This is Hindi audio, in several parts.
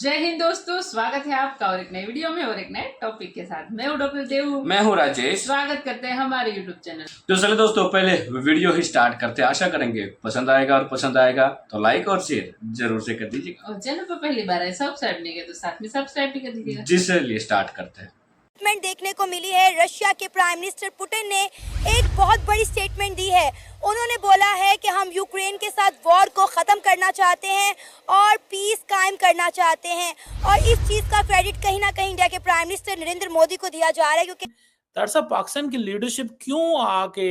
जय हिंद दोस्तों, स्वागत है आपका और एक नई वीडियो में और एक नए टॉपिक के साथ। मैं हूं डॉक्टर देव। मैं हूं राजेश। स्वागत करते हैं हमारे यूट्यूब चैनल। तो चलिए दोस्तों, पहले वीडियो ही स्टार्ट करते हैं। आशा करेंगे पसंद आएगा, और पसंद आएगा तो लाइक और शेयर जरूर से कर दीजिएगा। और चैनल पर पहली बार है सब्सक्राइब नहीं किया तो साथ में सब्सक्राइब भी कर दीजिएगा। जिसलिए स्टार्ट करते हैं। स्टेटमेंट देखने को मिली है। रशिया के प्राइम मिनिस्टर पुतिन ने एक बहुत बड़ी स्टेटमेंट दी है। उन्होंने बोला है कि हम यूक्रेन के साथ वॉर को ख़त्म करना चाहते हैं और पीस कायम करना चाहते हैं, और इस चीज़ का क्रेडिट कहीं ना कहीं इंडिया के प्राइम मिनिस्टर नरेंद्र मोदी को दिया जा रहा है। क्योंकि दरअसल पाकिस्तान की लीडरशिप क्यों आके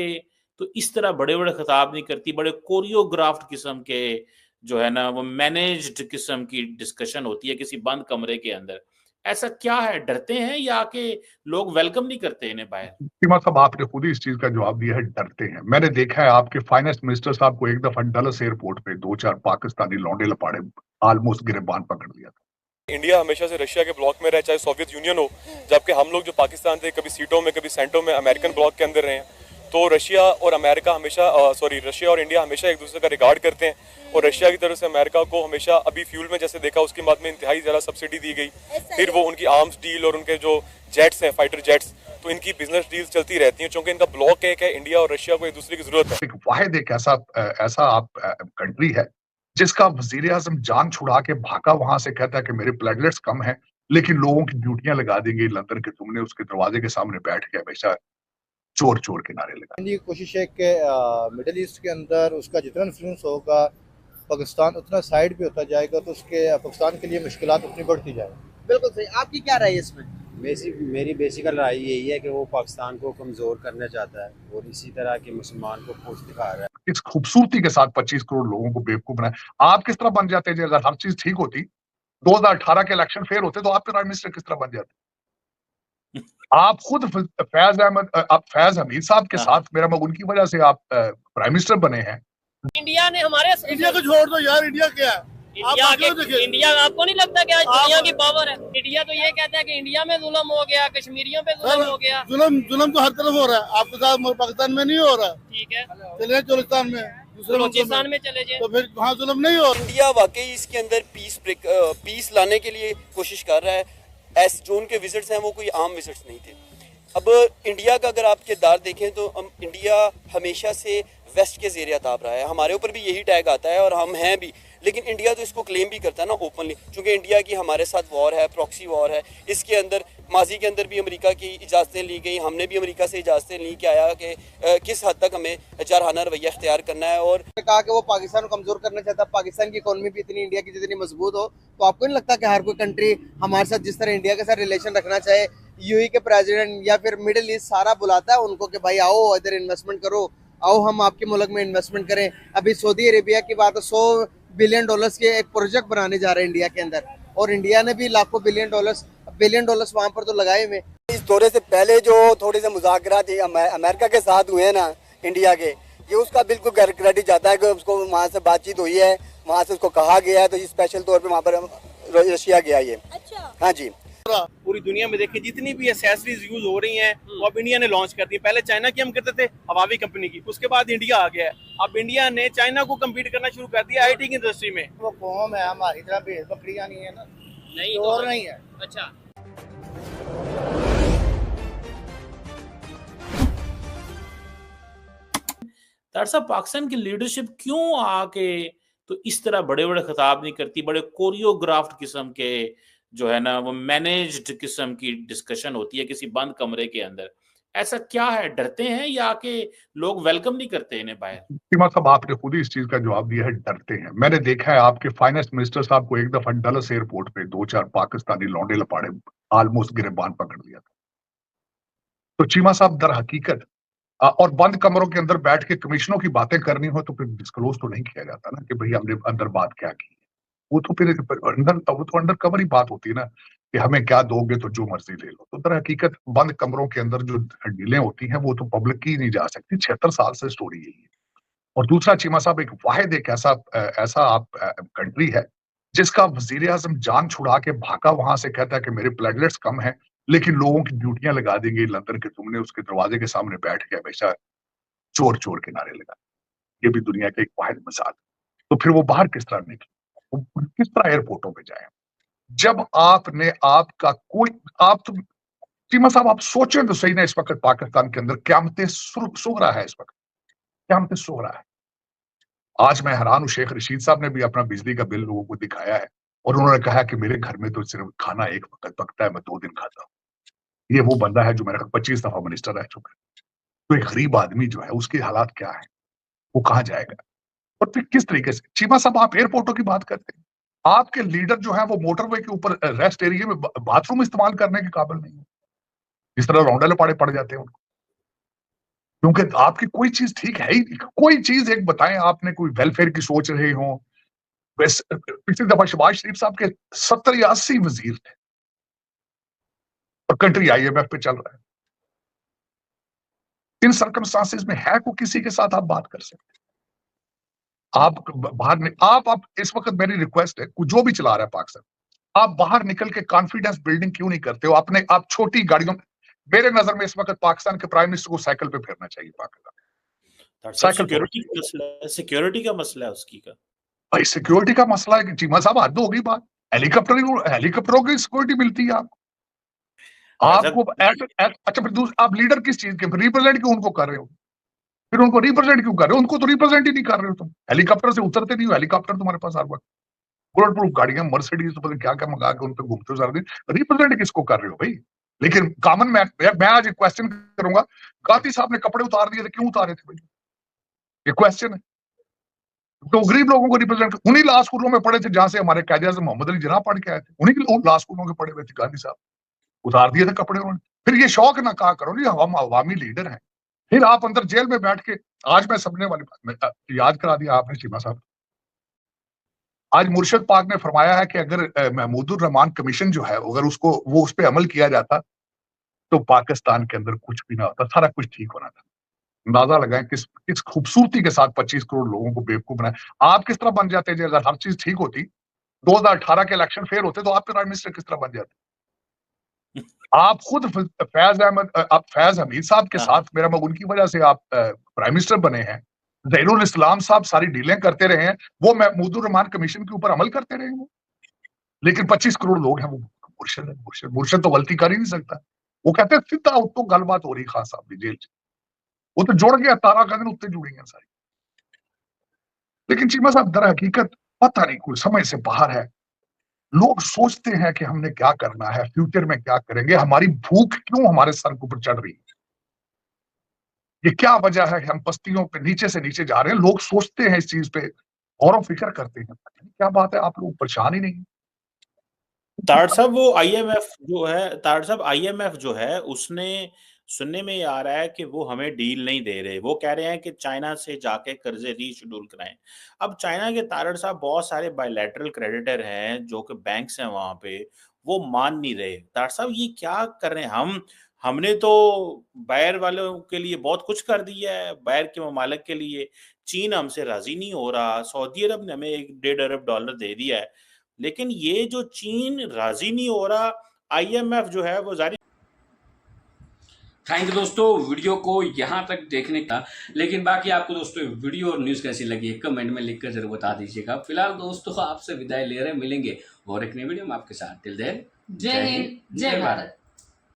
तो इस तरह बड़े बड़े खिताब नहीं करती, बड़े कोरियोग्राफ्ड किस्म के जो है ना वो मैनेज्ड किस्म की डिस्कशन होती है किसी बंद कमरे के अंदर। ऐसा क्या है, डरते हैं या कि लोग वेलकम नहीं करते इन्हें बाहर? सीमा साहब, आपने खुद ही इस चीज का जवाब दिया है, डरते हैं। मैंने देखा है आपके फाइनेंस मिनिस्टर साहब को एक दफा डलस एयरपोर्ट पे 2-4 पाकिस्तानी लौंडे लपाड़े ऑलमोस्ट गिरबान पकड़ लिया था। इंडिया हमेशा से रशिया के ब्लॉक में रहा, चाहे सोवियत यूनियन हो, जबकि हम लोग जो पाकिस्तान थे कभी सीटों में कभी सेंटों में अमेरिकन ब्लॉक के अंदर रहे हैं। तो रशिया और अमेरिका हमेशा रशिया और इंडिया हमेशा एक दूसरे का रिगार्ड करते हैं, और रशिया की तरफ से अमेरिका को हमेशा अभी फ्यूल में जैसे देखा उसके बाद में इंतहाई ज़्यादा सब्सिडी दी गई। फिर वो उनकी आर्म्स डील और उनके जो जेट्स हैं, फाइटर जेट्स, तो इनकी बिजनेस डील्स चलती रहती हैं, क्योंकि इनका ब्लॉक एक है, इंडिया और रशिया को एक दूसरे की जरूरत है। एक वाहिद एक ऐसा आप कंट्री है जिसका वजीर आजम जान छुड़ा के भागा वहां से, कहता है कि मेरे प्लेटलेट्स कम हैं, लेकिन लोगों की ड्यूटियां लगा देंगे लंदन के, तुमने उसके दरवाजे के सामने बैठ के हमेशा चोर चोर के नारे लगा। इंडिया की कोशिश है कि मिडिल ईस्ट के अंदर उसका जितना इन्फ्लुएंस होगा पाकिस्तान उतना साइड पे होता जाएगा, तो उसके पाकिस्तान के लिए मुश्किलात उतनी बढ़ती जाएगी। बिल्कुल सही। आपकी क्या राय है इसमें? मेरी बेसिकल राय यही है कि वो पाकिस्तान को कमज़ोर करना चाहता है और इसी तरह के मुसलमान को पोस्ट दिखा रहा है। इस खूबसूरती के साथ 25 करोड़ लोगों को बेवकूफ बनाया। आप किस तरह बन जाते हैं? अगर हर चीज ठीक होती, 2018 के इलेक्शन फेल होते, तो आप प्राइम मिनिस्टर किस तरह बन जाते? आप खुद फैज हमीद साहब के साथ, मेरा मग उनकी वजह से आप प्राइम मिनिस्टर बने हैं। इंडिया ने हमारे इंडिया को छोड़ दो यार, इंडिया क्या है? इंडिया आपको नहीं लगता कि आज दुनिया की पावर है? इंडिया तो ये कहता है कि इंडिया में जुल्म हो गया, कश्मीरियों पे जुल्म हो गया। जुल्म तो हर तरफ हो रहा है, आपके साथ पाकिस्तान में नहीं हो रहा। ठीक है, चले चोलिस्तान में, बलूचिस्तान में चले जाए, तो फिर वहाँ जुल्म नहीं हो रहा। इंडिया वाकई इसके अंदर पीस लाने के लिए कोशिश कर रहा है। जो उनके विजिट्स हैं वो कोई आम विजिट्स नहीं थे। अब इंडिया का अगर आप किरदार देखें तो इंडिया हमेशा से वेस्ट के ज़ेरे अताब रहा है। हमारे ऊपर भी यही टैग आता है और हम हैं भी, लेकिन इंडिया तो इसको क्लेम भी करता है ना ओपनली, क्योंकि इंडिया की हमारे साथ वॉर है, प्रॉक्सी वॉर है। इसके अंदर माजी के अंदर भी अमेरिका की इजाज़तें ली गई, हमने भी अमेरिका से इजाज़तें ली कि आया कि किस हद तक हमें जारहाना रवैया इख्तियार करना है। और कहा कि वो पाकिस्तान को कमजोर करना चाहता है। पाकिस्तान की इकोनॉमी भी इतनी इंडिया की जितनी मजबूत हो, तो आपको नहीं लगता कि हर कोई कंट्री हमारे साथ जिस तरह इंडिया के साथ रिलेशन रखना चाहे, यूएई के प्रेसिडेंट या फिर मिडिल ईस्ट सारा बुलाता है उनको कि भाई आओ इधर इन्वेस्टमेंट करो, आओ हम आपके मुल्क में इन्वेस्टमेंट करें। अभी सऊदी अरेबिया की बात है, $100 बिलियन के एक प्रोजेक्ट बनाने जा रहे हैं इंडिया के अंदर, और इंडिया ने भी लाखों बिलियन डॉलर्स वहाँ पर तो लगाए हुए। इस दौरे से पहले जो थोड़े से मुज़ाकरात अमेरिका के साथ हुए हैं ना इंडिया के, ये उसका बिल्कुल क्रेडिट जाता है कि उसको वहाँ से बातचीत हुई है, वहाँ से उसको कहा गया है, तो ये स्पेशल तौर पे वहाँ पर रशिया गया ये। अच्छा। हाँ जी। पूरी दुनिया में देखिए जितनी भी एसेसरीज यूज हो रही हैं वो अब इंडिया ने लॉन्च कर दी। पहले चाइना की हम करते थे, हवावी कंपनी की, उसके बाद इंडिया आ गया है। अब इंडिया ने चाइना को कम्पीट करना शुरू कर दिया आईटी की इंडस्ट्री में। वो कौम है हमारी तरह, भेड़ बकरियां नहीं है ना, नहीं और तो नहीं है। अच्छा, दरअसल पाकिस्तान की लीडरशिप क्यों आके तो इस तरह बड़े बड़े खिताब नहीं करती, बड़े कोरियोग्राफ्ड किस्म के जो है ना वो मैनेज्ड किस्म की डिस्कशन होती है किसी बंद कमरे के अंदर। ऐसा क्या है, डरते हैं या कि लोग वेलकम नहीं करते इन्हें बाहर? सीमा साहब, आपने खुद ही इस चीज का जवाब दिया है, डरते हैं। मैंने देखा है आपके फाइनेंस मिनिस्टर साहब को एक दफा डलस एयरपोर्ट पे 2-4 पाकिस्तानी लौंडे लपाड़े ऑलमोस्ट गिरबान पकड़ लिया था। तो चीमा साहब, दर हकीकत और बंद कमरों के अंदर बैठ के कमीशनों की बातें करनी हो तो फिर डिस्क्लोज तो नहीं किया जाता ना कि भाई हमने अंदर बात क्या की। वो तो फिर अंडर कवर ही बात होती है ना कि हमें क्या दोगे तो जो मर्जी ले लो। तो दर हकीकत बंद कमरों के अंदर जो डीलें होती हैं वो तो पब्लिक की नहीं जा सकती। 76 साल से स्टोरी यही है। और दूसरा चीमा साहब, एक वाहिद एक ऐसा आप कंट्री है जिसका वजीर आजम जान छुड़ा के भागा वहां से, कहता है कि मेरे प्लेटलेट्स कम हैं, लेकिन लोगों की ड्यूटियां लगा देंगे लंदन के, तुमने उसके दरवाजे के सामने बैठ के हमेशा चोर चोर के नारे लगा। ये भी दुनिया का एक वाहिद मिसाल। तो फिर वो बाहर किस तरह निकले, वो किस तरह एयरपोर्टों पे जाए? जब आपने आपका कोई आप तो चीमा साहब आप सोचें तो सही ना, इस वक्त पाकिस्तान के अंदर क़यामतें सो रहा है, इस वक्त क़यामतें सो रहा है। आज मैं हैरान हूं, शेख रशीद साहब ने भी अपना बिजली का बिल लोगों को दिखाया है और उन्होंने कहा कि मेरे घर में तो सिर्फ खाना एक वक्त पकता है, मैं 2 दिन खाता हूं। ये वो बंदा है जो मेरे 25 दफा मिनिस्टर रह चुका है। तो एक गरीब आदमी जो है उसके हालात क्या है, वो कहां जाएगा? और फिर किस तरीके से चीमा साहब आप एयरपोर्टों की बात करते हैं, आपके लीडर जो है वो मोटरवे के ऊपर रेस्ट एरिया में बाथरूम इस्तेमाल करने के काबिल नहीं है, जिस तरह रौंडे लपाड़े पड़ जाते हैं उनको, क्योंकि आपकी कोई चीज ठीक है ही नहीं। कोई चीज एक बताएं, आपने कोई वेलफेयर की सोच रहे हो। पिछली दफा शहबाज शरीफ साहब के 70 या 80 वजीर थे और कंट्री IMF पे चल रहा है। इन सर्कमस्टांसेस में है को किसी के साथ आप बात कर सकते हैं। आप बाहर आप इस वक्त मेरी रिक्वेस्ट है, जो भी चला रहा है पाकिस्तान, आप बाहर निकल के कॉन्फिडेंस बिल्डिंग क्यों नहीं करते हो? आप छोटी गाड़ियों में, मेरे नजर में इस वक्त पाकिस्तान के प्राइम मिनिस्टर को साइकिल पे फिरना चाहिए। पाकिस्तान सिक्योरिटी का मसला है उसकी का भाई, सिक्योरिटी का मसला है कि चीमा साहब हद हो गई बात। हेलीकॉप्टरों की सिक्योरिटी मिलती है आपको। अच्छा फिर आप लीडर किस चीज के रिप्रेजेंट क्यों उनको कर रहे हो? फिर उनको रिप्रेजेंट क्यों कर रहे हो? उनको तो रिप्रेजेंट ही नहीं कर रहे हो तुम। हेलीकॉप्टर से उतरते नहीं हो, हेलीकॉप्टर तुम्हारे पास हर वक्त, बुलेट प्रूफ गाड़ियां, मर्सिडीज, तो पता क्या क्या मंगा के उन पे घूमते हो सारा दिन। रिप्रेजेंट किसको कर रहे हो भाई? लेकिन कॉमन मैं आज एक क्वेश्चन करूंगा, गांधी साहब ने कपड़े उतार दिए थे, क्यों उतारे थे भाई? ये क्वेश्चन है। तो गरीब लोगों को रिप्रेजेंट, उन्हीं लॉ स्कूलों में पढ़े थे जहां से हमारे कायदे-ए-आज़म मोहम्मद अली जिन्ना पढ़ के आए थे, उन्हीं लॉ स्कूलों के पढ़े हुए थे गांधी साहब। उतार दिए थे कपड़े उन्होंने। फिर ये शौक ना कहा करो नहीं, हम अवामी लीडर हैं। फिर आप अंदर जेल में बैठ के, आज मैं समझने वाली बात याद करा दिया आपने चीमा साहब। आज मुर्शिद पाक ने फरमाया है कि अगर महमूदुर रहमान कमीशन जो है, अगर उस पे अमल किया जाता तो पाकिस्तान के अंदर कुछ भी ना होता, सारा कुछ ठीक होना था। अंदाजा लगाएं किस खूबसूरती के साथ 25 करोड़ लोगों को बेवकूफ बनाया। आप किस तरह बन जाते जी? अगर हर चीज ठीक होती, 2018 के इलेक्शन फेल होते, तो आप प्राइम मिनिस्टर किस तरह बन जाते? आप खुद फैज हमीद साहब के साथ, मेरा उनकी वजह से आप प्राइम मिनिस्टर बने हैं। ज़हीरुल इस्लाम साहब सारी डीलें करते रहे हैं, वो महमूदुर रहमान कमीशन के ऊपर अमल करते रहे हैं। लेकिन 25 करोड़ लोग हैं, वो मुर्शिद तो गलती कर ही नहीं सकता। वो कहते हैं सीधा उत्तो गलबात हो रही खान साहब की जेल, वो तो जुड़ गया, तारा का दिन उत्ते जुड़ी हैं सारी। लेकिन चीमा साहब दर हकीकत पता नहीं, कोई समझ से बाहर है। लोग सोचते हैं कि हमने क्या करना है, फ्यूचर में क्या करेंगे, हमारी भूख क्यों हमारे सर के ऊपर चढ़ रही है, ये क्या वजह है कि हम पस्तियों पे नीचे से नीचे जा रहे हैं। लोग सोचते हैं इस चीज पे, गौर फिक्र करते हैं, क्या बात है, आप लोग परेशान ही नहीं। ताड़ साहब वो IMF जो है उसने, सुनने में ये आ रहा है कि वो हमें डील नहीं दे रहे। वो कह रहे हैं कि चाइना से जाके कर्जे रीशेड्यूल कराएं। अब चाइना के तारड़ साहब बहुत सारे बायलैटरल क्रेडिटर हैं जो कि बैंक्स हैं वहां पे, वो मान नहीं रहे। तारड़ साहब ये क्या कर रहे हैं? हमने तो बायर वालों के लिए बहुत कुछ कर दिया है, बायर के ममालिक के लिए। चीन हमसे राजी नहीं हो रहा, सऊदी अरब ने हमें $1.5 अरब दे दिया है, लेकिन ये जो चीन राजी नहीं हो रहा, IMF जो है वो जारी। थैंक यू दोस्तों वीडियो को यहाँ तक देखने का। लेकिन बाकी आपको दोस्तों वीडियो और न्यूज़ कैसी लगी है कमेंट में लिखकर जरूर बता दीजिएगा। फिलहाल दोस्तों आपसे विदाई ले रहे मिलेंगे और एक नई वीडियो में आपके साथ। टिल देन जय हिंद, जय भारत।